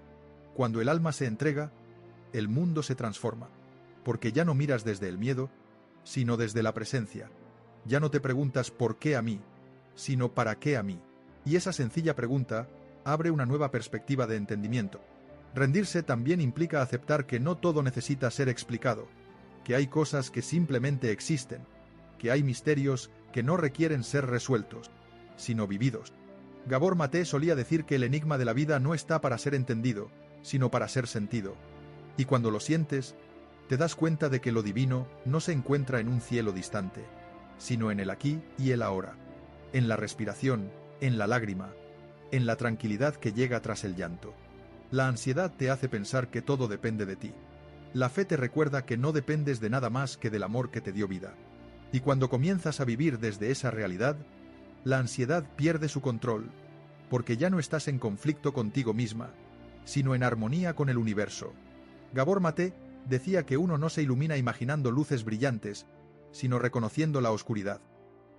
Cuando el alma se entrega, el mundo se transforma, porque ya no miras desde el miedo, sino desde la presencia. Ya no te preguntas ¿por qué a mí?, sino ¿para qué a mí? Y esa sencilla pregunta abre una nueva perspectiva de entendimiento. Rendirse también implica aceptar que no todo necesita ser explicado, que hay cosas que simplemente existen, que hay misterios que no requieren ser resueltos, sino vividos. Gabor Maté solía decir que el enigma de la vida no está para ser entendido, sino para ser sentido. Y cuando lo sientes, te das cuenta de que lo divino no se encuentra en un cielo distante, sino en el aquí y el ahora, en la respiración, en la lágrima, en la tranquilidad que llega tras el llanto. La ansiedad te hace pensar que todo depende de ti. La fe te recuerda que no dependes de nada más que del amor que te dio vida. Y cuando comienzas a vivir desde esa realidad, la ansiedad pierde su control, porque ya no estás en conflicto contigo misma, sino en armonía con el universo. Gabor Maté decía que uno no se ilumina imaginando luces brillantes, sino reconociendo la oscuridad.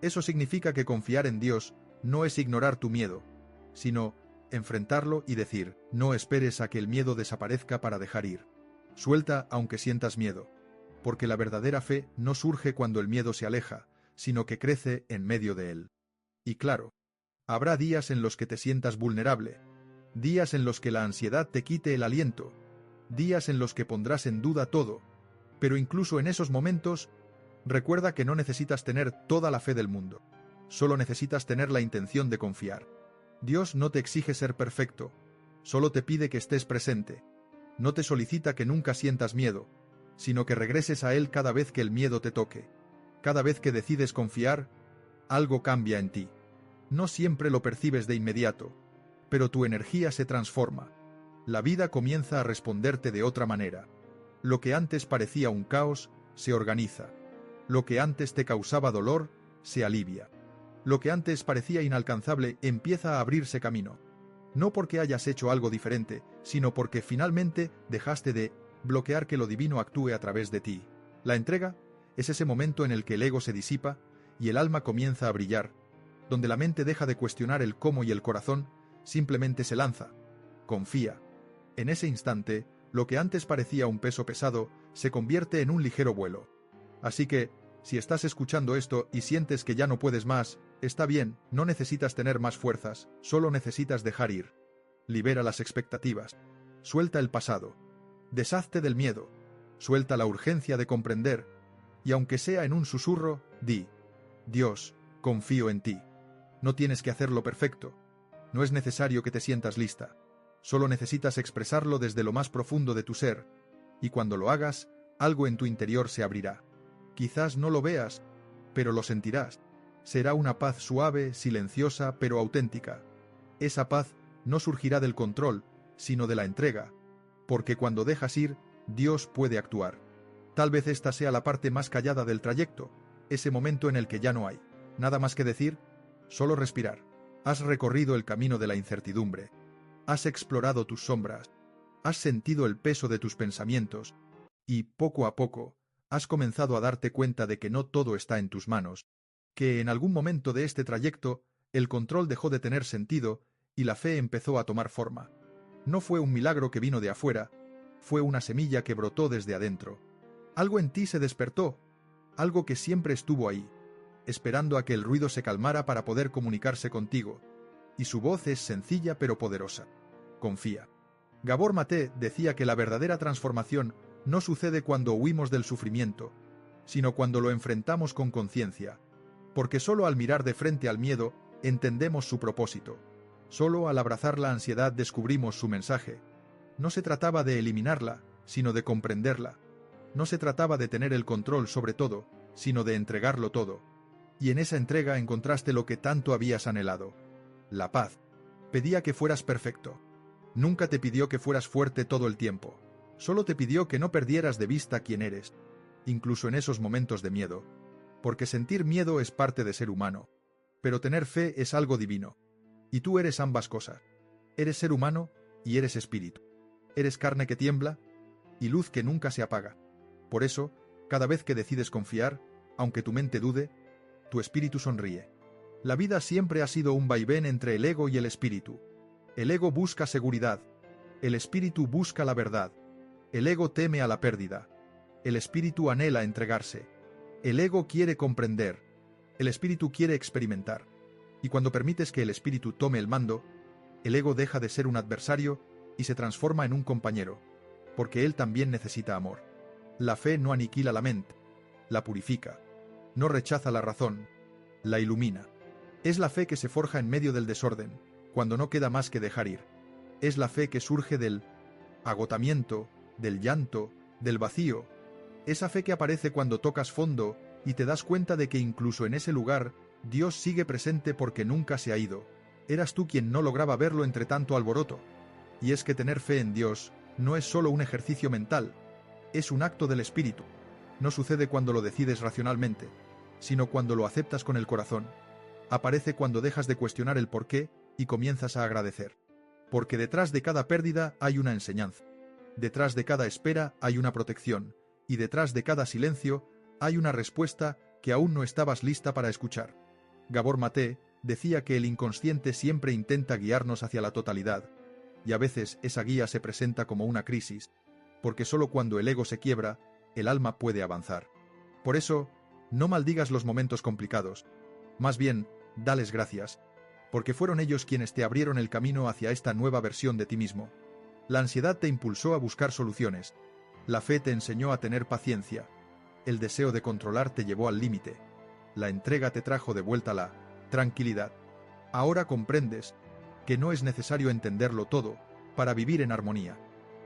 Eso significa que confiar en Dios no es ignorar tu miedo, sino enfrentarlo y decir, no esperes a que el miedo desaparezca para dejar ir. Suelta aunque sientas miedo, porque la verdadera fe no surge cuando el miedo se aleja, sino que crece en medio de él. Y claro, habrá días en los que te sientas vulnerable, días en los que la ansiedad te quite el aliento, días en los que pondrás en duda todo, pero incluso en esos momentos, recuerda que no necesitas tener toda la fe del mundo, solo necesitas tener la intención de confiar. Dios no te exige ser perfecto, solo te pide que estés presente. No te solicita que nunca sientas miedo, sino que regreses a Él cada vez que el miedo te toque. Cada vez que decides confiar, algo cambia en ti. No siempre lo percibes de inmediato, pero tu energía se transforma. La vida comienza a responderte de otra manera. Lo que antes parecía un caos, se organiza. Lo que antes te causaba dolor, se alivia. Lo que antes parecía inalcanzable empieza a abrirse camino. No porque hayas hecho algo diferente, sino porque finalmente dejaste de bloquear que lo divino actúe a través de ti. La entrega es ese momento en el que el ego se disipa y el alma comienza a brillar, donde la mente deja de cuestionar el cómo y el corazón simplemente se lanza. Confía. En ese instante, lo que antes parecía un peso pesado se convierte en un ligero vuelo. Así que, si estás escuchando esto y sientes que ya no puedes más, está bien, no necesitas tener más fuerzas, solo necesitas dejar ir. Libera las expectativas. Suelta el pasado. Deshazte del miedo. Suelta la urgencia de comprender. Y aunque sea en un susurro, di: Dios, confío en ti. No tienes que hacerlo perfecto. No es necesario que te sientas lista. Solo necesitas expresarlo desde lo más profundo de tu ser. Y cuando lo hagas, algo en tu interior se abrirá. Quizás no lo veas, pero lo sentirás. Será una paz suave, silenciosa, pero auténtica. Esa paz no surgirá del control, sino de la entrega, porque cuando dejas ir, Dios puede actuar. Tal vez esta sea la parte más callada del trayecto, ese momento en el que ya no hay nada más que decir, solo respirar. Has recorrido el camino de la incertidumbre. Has explorado tus sombras. Has sentido el peso de tus pensamientos. Y, poco a poco, has comenzado a darte cuenta de que no todo está en tus manos, que en algún momento de este trayecto el control dejó de tener sentido y la fe empezó a tomar forma. No fue un milagro que vino de afuera, fue una semilla que brotó desde adentro. Algo en ti se despertó, algo que siempre estuvo ahí, esperando a que el ruido se calmara para poder comunicarse contigo, y su voz es sencilla pero poderosa. Confía. Gabor Maté decía que la verdadera transformación no sucede cuando huimos del sufrimiento, sino cuando lo enfrentamos con conciencia, porque solo al mirar de frente al miedo entendemos su propósito. Solo al abrazar la ansiedad descubrimos su mensaje. No se trataba de eliminarla, sino de comprenderla. No se trataba de tener el control sobre todo, sino de entregarlo todo. Y en esa entrega encontraste lo que tanto habías anhelado: la paz. Pedía que fueras perfecto. Nunca te pidió que fueras fuerte todo el tiempo. Solo te pidió que no perdieras de vista quién eres, incluso en esos momentos de miedo. Porque sentir miedo es parte de ser humano. Pero tener fe es algo divino. Y tú eres ambas cosas. Eres ser humano y eres espíritu. Eres carne que tiembla y luz que nunca se apaga. Por eso, cada vez que decides confiar, aunque tu mente dude, tu espíritu sonríe. La vida siempre ha sido un vaivén entre el ego y el espíritu. El ego busca seguridad. El espíritu busca la verdad. El ego teme a la pérdida. El espíritu anhela entregarse. El ego quiere comprender. El espíritu quiere experimentar. Y cuando permites que el espíritu tome el mando, el ego deja de ser un adversario y se transforma en un compañero, porque él también necesita amor. La fe no aniquila la mente, la purifica. No rechaza la razón, la ilumina. Es la fe que se forja en medio del desorden, cuando no queda más que dejar ir. Es la fe que surge del agotamiento, del llanto, del vacío. Esa fe que aparece cuando tocas fondo y te das cuenta de que incluso en ese lugar, Dios sigue presente porque nunca se ha ido. Eras tú quien no lograba verlo entre tanto alboroto. Y es que tener fe en Dios no es solo un ejercicio mental, es un acto del espíritu. No sucede cuando lo decides racionalmente, sino cuando lo aceptas con el corazón. Aparece cuando dejas de cuestionar el porqué y comienzas a agradecer. Porque detrás de cada pérdida hay una enseñanza. Detrás de cada espera hay una protección, y detrás de cada silencio hay una respuesta que aún no estabas lista para escuchar. Gabor Maté decía que el inconsciente siempre intenta guiarnos hacia la totalidad, y a veces esa guía se presenta como una crisis, porque solo cuando el ego se quiebra, el alma puede avanzar. Por eso, no maldigas los momentos complicados, más bien, dales gracias, porque fueron ellos quienes te abrieron el camino hacia esta nueva versión de ti mismo. La ansiedad te impulsó a buscar soluciones, la fe te enseñó a tener paciencia, el deseo de controlar te llevó al límite, la entrega te trajo de vuelta la tranquilidad. Ahora comprendes que no es necesario entenderlo todo para vivir en armonía.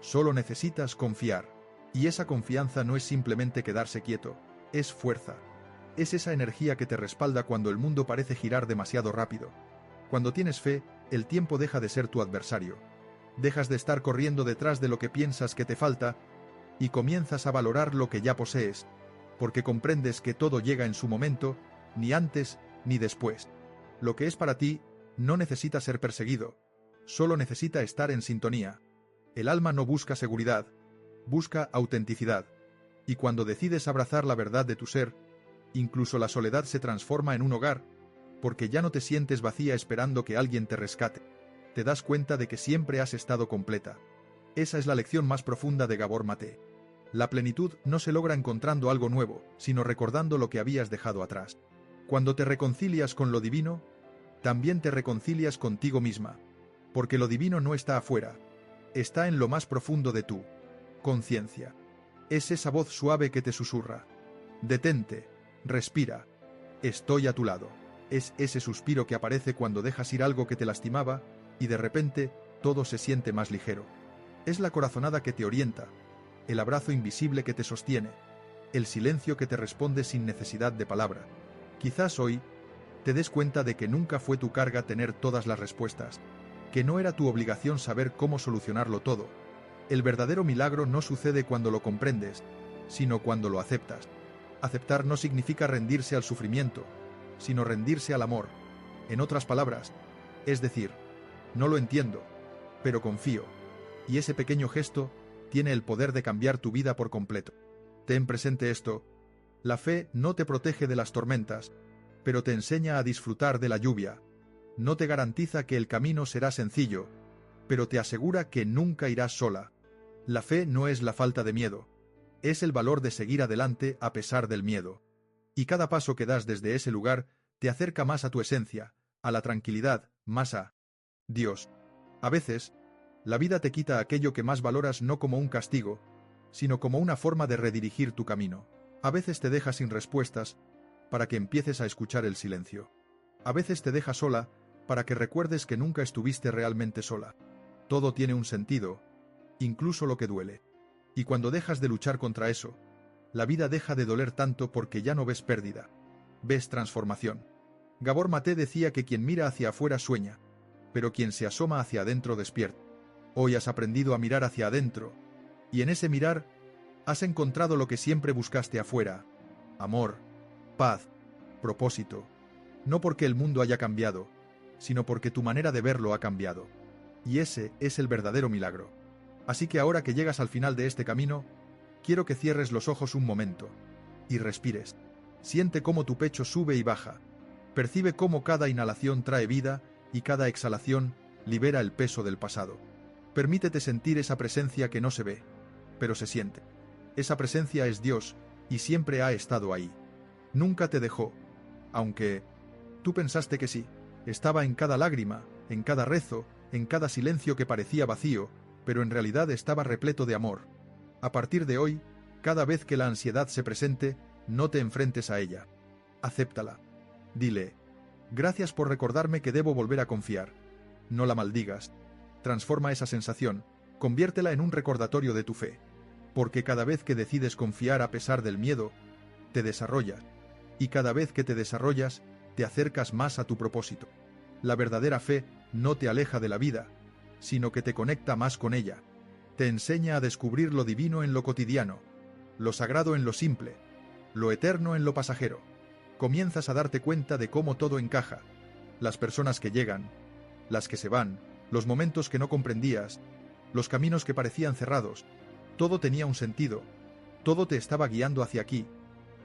Solo necesitas confiar. Y esa confianza no es simplemente quedarse quieto, es fuerza. Es esa energía que te respalda cuando el mundo parece girar demasiado rápido. Cuando tienes fe, el tiempo deja de ser tu adversario. Dejas de estar corriendo detrás de lo que piensas que te falta y comienzas a valorar lo que ya posees, porque comprendes que todo llega en su momento, ni antes ni después. Lo que es para ti no necesita ser perseguido, solo necesita estar en sintonía. El alma no busca seguridad, busca autenticidad. Y cuando decides abrazar la verdad de tu ser, incluso la soledad se transforma en un hogar, porque ya no te sientes vacía esperando que alguien te rescate. Te das cuenta de que siempre has estado completa. Esa es la lección más profunda de Gabor Maté. La plenitud no se logra encontrando algo nuevo, sino recordando lo que habías dejado atrás. Cuando te reconcilias con lo divino, también te reconcilias contigo misma, porque lo divino no está afuera, está en lo más profundo de tu conciencia. Es esa voz suave que te susurra: detente, respira, estoy a tu lado. Es ese suspiro que aparece cuando dejas ir algo que te lastimaba y de repente todo se siente más ligero. Es la corazonada que te orienta, el abrazo invisible que te sostiene, el silencio que te responde sin necesidad de palabra. Quizás hoy te des cuenta de que nunca fue tu carga tener todas las respuestas, que no era tu obligación saber cómo solucionarlo todo. El verdadero milagro no sucede cuando lo comprendes, sino cuando lo aceptas. Aceptar no significa rendirse al sufrimiento, sino rendirse al amor. En otras palabras, es decir, no lo entiendo, pero confío. Y ese pequeño gesto tiene el poder de cambiar tu vida por completo. Ten presente esto: la fe no te protege de las tormentas, pero te enseña a disfrutar de la lluvia. No te garantiza que el camino será sencillo, pero te asegura que nunca irás sola. La fe no es la falta de miedo, es el valor de seguir adelante a pesar del miedo. Y cada paso que das desde ese lugar te acerca más a tu esencia, a la tranquilidad, más a Dios. A veces, la vida te quita aquello que más valoras no como un castigo, sino como una forma de redirigir tu camino. A veces te deja sin respuestas para que empieces a escuchar el silencio. A veces te deja sola para que recuerdes que nunca estuviste realmente sola. Todo tiene un sentido, incluso lo que duele. Y cuando dejas de luchar contra eso, la vida deja de doler tanto porque ya no ves pérdida, ves transformación. Gabor Maté decía que quien mira hacia afuera sueña, pero quien se asoma hacia adentro despierta. Hoy has aprendido a mirar hacia adentro, y en ese mirar has encontrado lo que siempre buscaste afuera: amor, paz, propósito. No porque el mundo haya cambiado, sino porque tu manera de verlo ha cambiado. Y ese es el verdadero milagro. Así que ahora que llegas al final de este camino, quiero que cierres los ojos un momento y respires. Siente cómo tu pecho sube y baja. Percibe cómo cada inhalación trae vida y cada exhalación libera el peso del pasado. Permítete sentir esa presencia que no se ve, pero se siente. Esa presencia es Dios y siempre ha estado ahí. Nunca te dejó, aunque tú pensaste que sí. Estaba en cada lágrima, en cada rezo, en cada silencio que parecía vacío, pero en realidad estaba repleto de amor. A partir de hoy, cada vez que la ansiedad se presente, no te enfrentes a ella. Acéptala. Dile: gracias por recordarme que debo volver a confiar. No la maldigas. Transforma esa sensación, conviértela en un recordatorio de tu fe. Porque cada vez que decides confiar a pesar del miedo, te desarrollas. Y cada vez que te desarrollas, te acercas más a tu propósito. La verdadera fe no te aleja de la vida, sino que te conecta más con ella. Te enseña a descubrir lo divino en lo cotidiano, lo sagrado en lo simple, lo eterno en lo pasajero. Comienzas a darte cuenta de cómo todo encaja: las personas que llegan, las que se van, los momentos que no comprendías, los caminos que parecían cerrados. Todo tenía un sentido, todo te estaba guiando hacia aquí.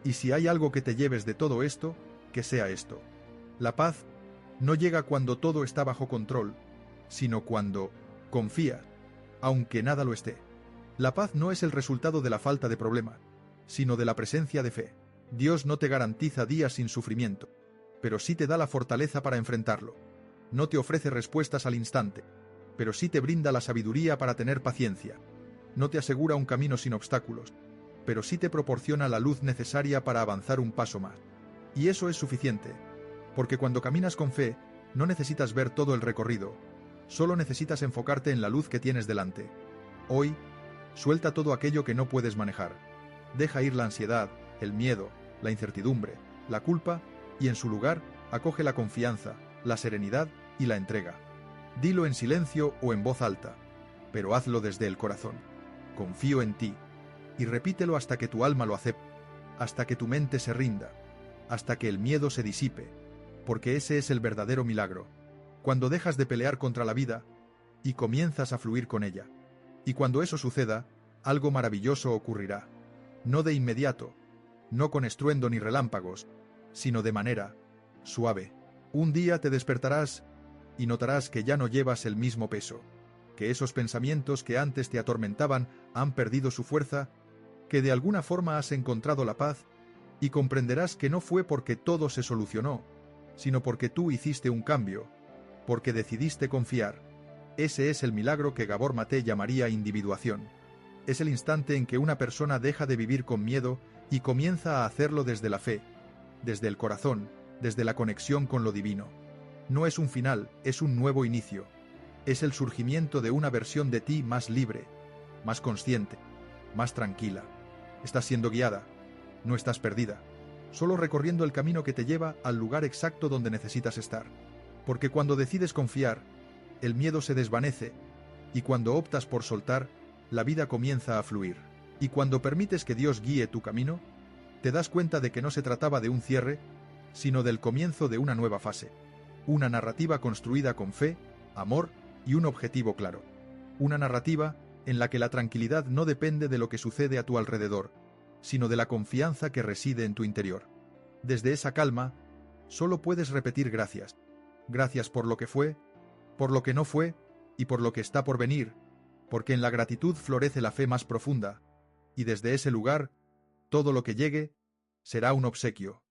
Y si hay algo que te lleves de todo esto, que sea esto: la paz no llega cuando todo está bajo control, sino cuando confías, aunque nada lo esté. La paz no es el resultado de la falta de problema, sino de la presencia de fe. Dios no te garantiza días sin sufrimiento, pero sí te da la fortaleza para enfrentarlo. No te ofrece respuestas al instante, pero sí te brinda la sabiduría para tener paciencia. No te asegura un camino sin obstáculos, pero sí te proporciona la luz necesaria para avanzar un paso más. Y eso es suficiente, porque cuando caminas con fe, no necesitas ver todo el recorrido, solo necesitas enfocarte en la luz que tienes delante. Hoy, suelta todo aquello que no puedes manejar. Deja ir la ansiedad, el miedo, la incertidumbre, la culpa, y en su lugar, acoge la confianza, la serenidad y la entrega. Dilo en silencio o en voz alta, pero hazlo desde el corazón: confío en ti. Y repítelo hasta que tu alma lo acepte, hasta que tu mente se rinda, hasta que el miedo se disipe, porque ese es el verdadero milagro, cuando dejas de pelear contra la vida y comienzas a fluir con ella. Y cuando eso suceda, algo maravilloso ocurrirá, no de inmediato, no con estruendo ni relámpagos, sino de manera suave. Un día te despertarás y notarás que ya no llevas el mismo peso, que esos pensamientos que antes te atormentaban han perdido su fuerza, que de alguna forma has encontrado la paz, y comprenderás que no fue porque todo se solucionó, sino porque tú hiciste un cambio, porque decidiste confiar. Ese es el milagro que Gabor Maté llamaría individuación. Es el instante en que una persona deja de vivir con miedo y comienza a hacerlo desde la fe, desde el corazón, desde la conexión con lo divino. No es un final, es un nuevo inicio. Es el surgimiento de una versión de ti más libre, más consciente, más tranquila. Estás siendo guiada, no estás perdida, solo recorriendo el camino que te lleva al lugar exacto donde necesitas estar. Porque cuando decides confiar, el miedo se desvanece, y cuando optas por soltar, la vida comienza a fluir. Y cuando permites que Dios guíe tu camino, te das cuenta de que no se trataba de un cierre, sino del comienzo de una nueva fase. Una narrativa construida con fe, amor y un objetivo claro. Una narrativa en la que la tranquilidad no depende de lo que sucede a tu alrededor, sino de la confianza que reside en tu interior. Desde esa calma, solo puedes repetir gracias. Gracias por lo que fue, por lo que no fue y por lo que está por venir, porque en la gratitud florece la fe más profunda, y desde ese lugar, todo lo que llegue será un obsequio.